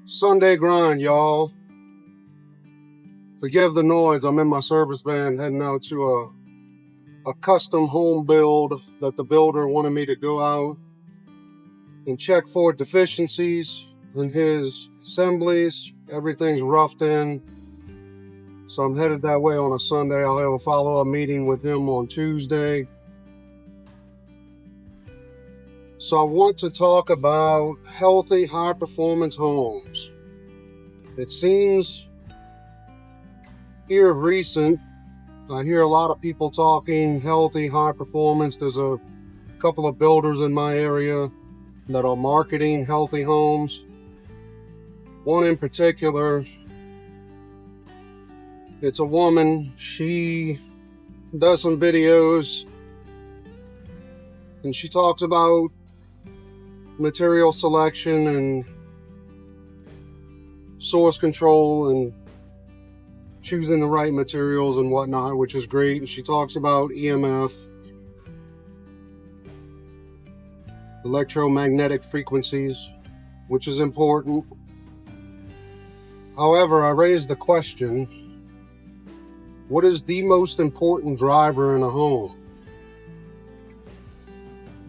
Sunday grind, y'all. Forgive the noise. I'm in my service van heading out to a custom home build that the builder wanted me to go out and check for deficiencies in his assemblies. Everything's roughed in. So I'm headed that way on a Sunday. I'll have a follow-up meeting with him on Tuesday. So I want to talk about healthy, high-performance homes. It seems here of recent, I hear a lot of people talking healthy, high-performance. There's a couple of builders in my area that are marketing healthy homes. One in particular, it's a woman. She does some videos and she talks about material selection and source control and choosing the right materials and whatnot, which is great. And she talks about EMF, electromagnetic frequencies, which is important. However, I raised the question, what is the most important driver in a home?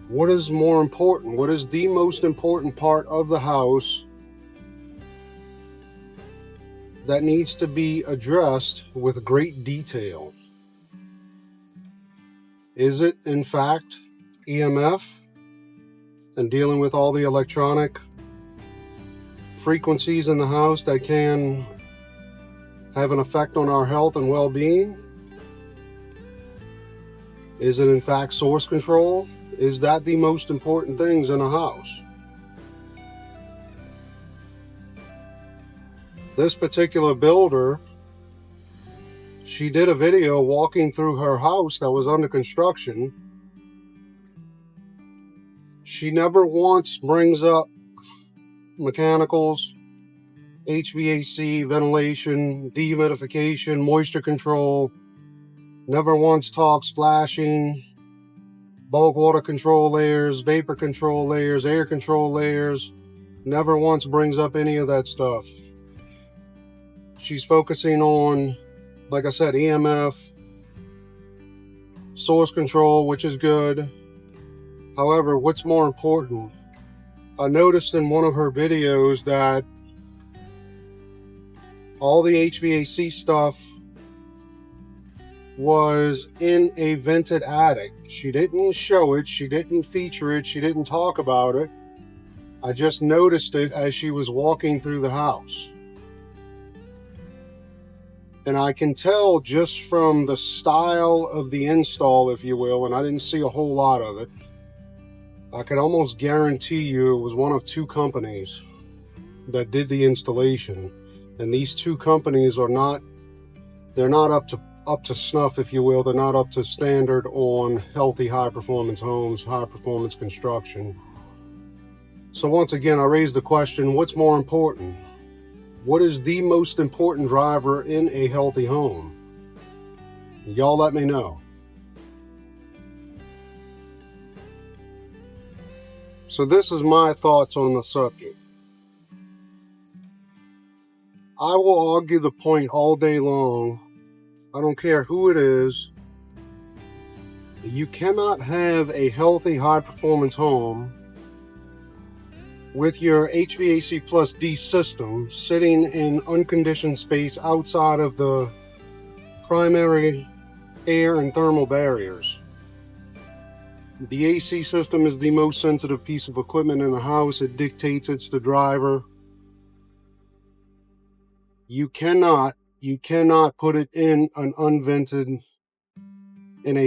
What is more important? What is the most important part of the house that needs to be addressed with great detail? Is it, in fact, EMF and dealing with all the electronic frequencies in the house that can have an effect on our health and well-being? Is it, in fact, source control? Is that the most important things in a house? This particular builder, she did a video walking through her house that was under construction. She never once brings up mechanicals, HVAC, ventilation, dehumidification, moisture control. Never once talks flashing, bulk water control layers, vapor control layers, air control layers. Never once brings up any of that stuff. She's focusing on, like I said, EMF, source control, which is good. However, what's more important? I noticed in one of her videos that all the HVAC stuff was in a vented attic. She didn't show it, she didn't feature it, she didn't talk about it. I just noticed it as she was walking through the house. And I can tell just from the style of the install, if you will, and I didn't see a whole lot of it, I could almost guarantee you it was one of two companies that did the installation. And these two companies are not, they're not up to snuff, if you will. They're not up to standard on healthy, high-performance homes, high-performance construction. So once again, I raise the question, what's more important? What is the most important driver in a healthy home? Y'all let me know. So this is my thoughts on the subject. I will argue the point all day long. I don't care who it is. You cannot have a healthy, high-performance home with your HVAC plus D system sitting in unconditioned space outside of the primary air and thermal barriers. The AC system is the most sensitive piece of equipment in the house. It dictates, it's the driver. You cannot put it in a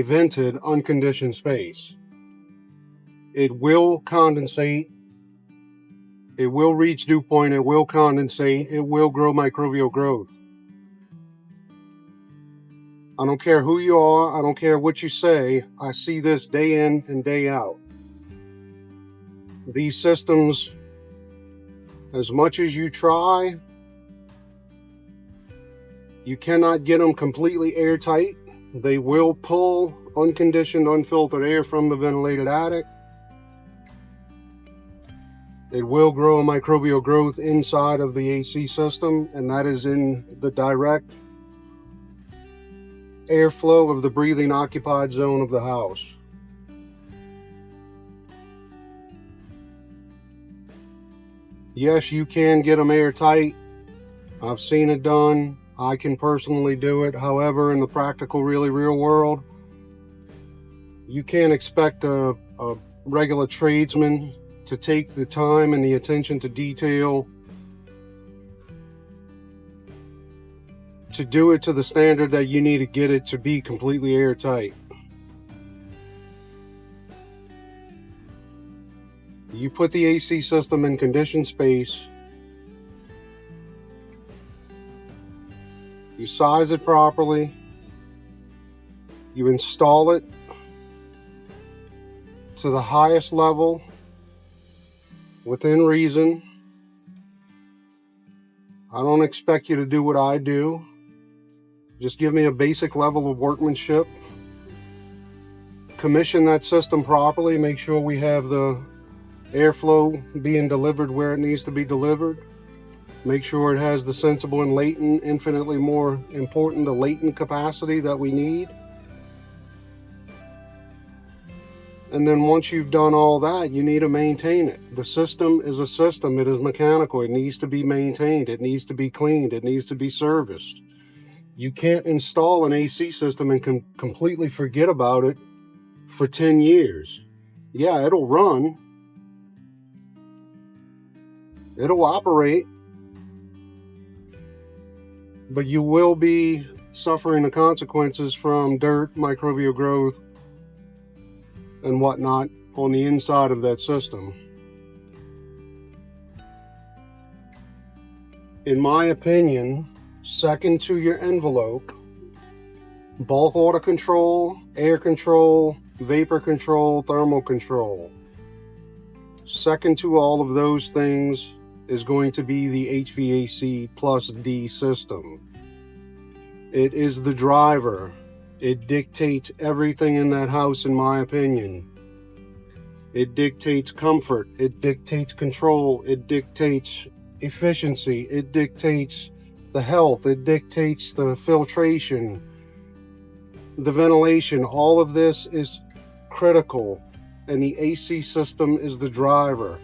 vented, unconditioned space. It will condensate. It will reach dew point. It will condensate. It will grow microbial growth. I don't care who you are. I don't care what you say. I see this day in and day out. These systems, as much as you try, you cannot get them completely airtight. They will pull unconditioned, unfiltered air from the ventilated attic. It will grow a microbial growth inside of the AC system, and that is in the direct airflow of the breathing occupied zone of the house. Yes, you can get them airtight. I've seen it done. I can personally do it. However, in the practical, really real world, you can't expect a regular tradesman to take the time and the attention to detail to do it to the standard that you need to get it to be completely airtight. You put the AC system in conditioned space, you size it properly, you install it to the highest level within reason. I don't expect you to do what I do. Just give me a basic level of workmanship. Commission that system properly. Make sure we have the airflow being delivered where it needs to be delivered. Make sure it has the sensible and latent, infinitely more important, the latent capacity that we need. And then once you've done all that, you need to maintain it. The system is a system. It is mechanical. It needs to be maintained. It needs to be cleaned. It needs to be serviced. You can't install an AC system and completely forget about it for 10 years. Yeah, it'll run. It'll operate. But you will be suffering the consequences from dirt, microbial growth, and whatnot on the inside of that system. In my opinion, second to your envelope, bulk water control, air control, vapor control, thermal control. Second to all of those things is going to be the HVAC plus D system. It is the driver. It dictates everything in that house, in my opinion. It dictates comfort. It dictates control. It dictates efficiency. It dictates the health. It dictates the filtration, the ventilation. All of this is critical, and the AC system is the driver.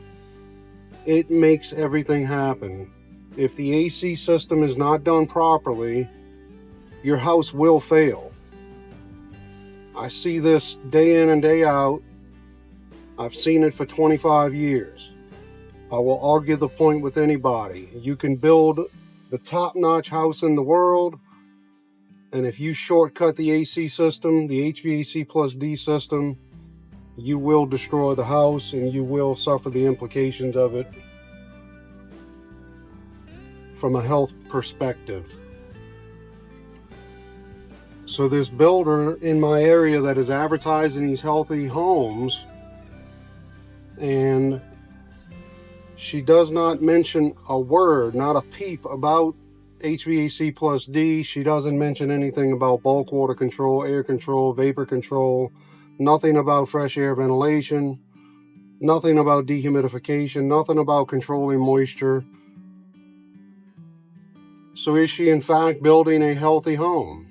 It makes everything happen. If the AC system is not done properly, your house will fail. I see this day in and day out. I've seen it for 25 years. I will argue the point with anybody. You can build the top-notch house in the world, and if you shortcut the AC system, the HVAC plus D system, you will destroy the house and you will suffer the implications of it from a health perspective. So this builder in my area that is advertising these healthy homes, and she does not mention a word, not a peep about HVAC plus D. She doesn't mention anything about bulk water control, air control, vapor control, nothing about fresh air ventilation, nothing about dehumidification, nothing about controlling moisture. So is she in fact building a healthy home?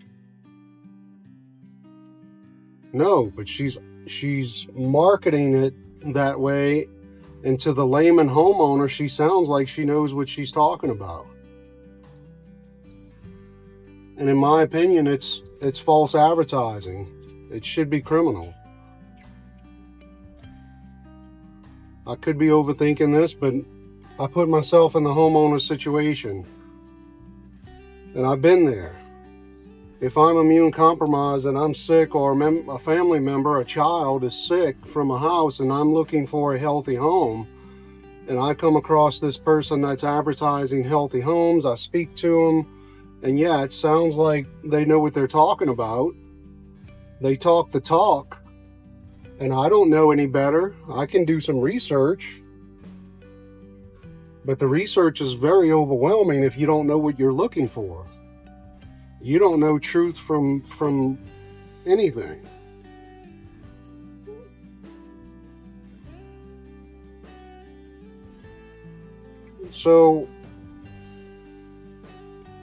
No, but she's marketing it that way, and to the layman homeowner, she sounds like she knows what she's talking about. And in my opinion, it's false advertising. It should be criminal. I could be overthinking this, but I put myself in the homeowner's situation, and I've been there. If I'm immune compromised and I'm sick, or a family member, a child is sick from a house, and I'm looking for a healthy home, and I come across this person that's advertising healthy homes, I speak to them, and yeah, it sounds like they know what they're talking about. They talk the talk, and I don't know any better. I can do some research, but the research is very overwhelming if you don't know what you're looking for. You don't know truth from anything. So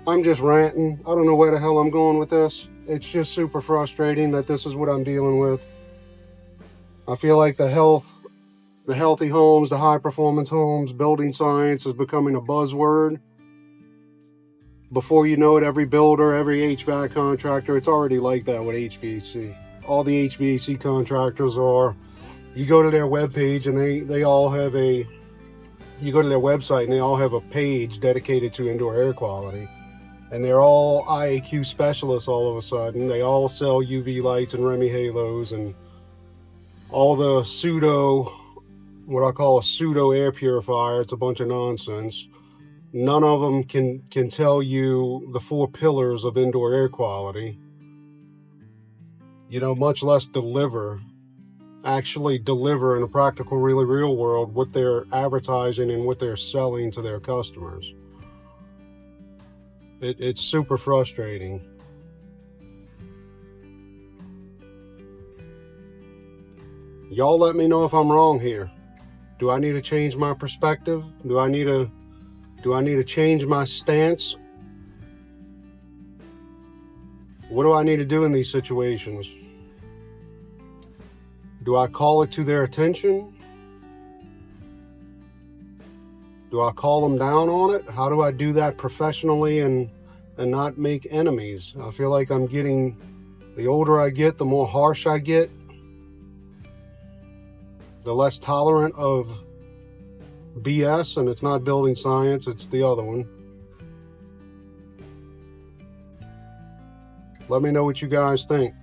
I'm just ranting. I don't know where the hell I'm going with this. It's just super frustrating that this is what I'm dealing with. I feel like the healthy homes, the high performance homes, building science is becoming a buzzword. Before you know it, every builder, every HVAC contractor, it's already like that with HVAC. All the HVAC contractors are, you go to their webpage and they all have a, you go to their website and they all have a page dedicated to indoor air quality. And they're all IAQ specialists all of a sudden. They all sell UV lights and Remy halos and all the pseudo, what I call a pseudo air purifier. It's a bunch of nonsense. None of them can tell you the 4 pillars of indoor air quality, you know, much less actually deliver in a practical, really real world what they're advertising and what they're selling to their customers. It's super frustrating. Y'all let me know if I'm wrong here. Do I need to change my perspective? Do I need to change my stance? What do I need to do in these situations? Do I call it to their attention? Do I call them down on it? How do I do that professionally and not make enemies? I feel like I'm getting, the older I get, the more harsh I get, the less tolerant of BS, and it's not building science, it's the other one. Let me know what you guys think.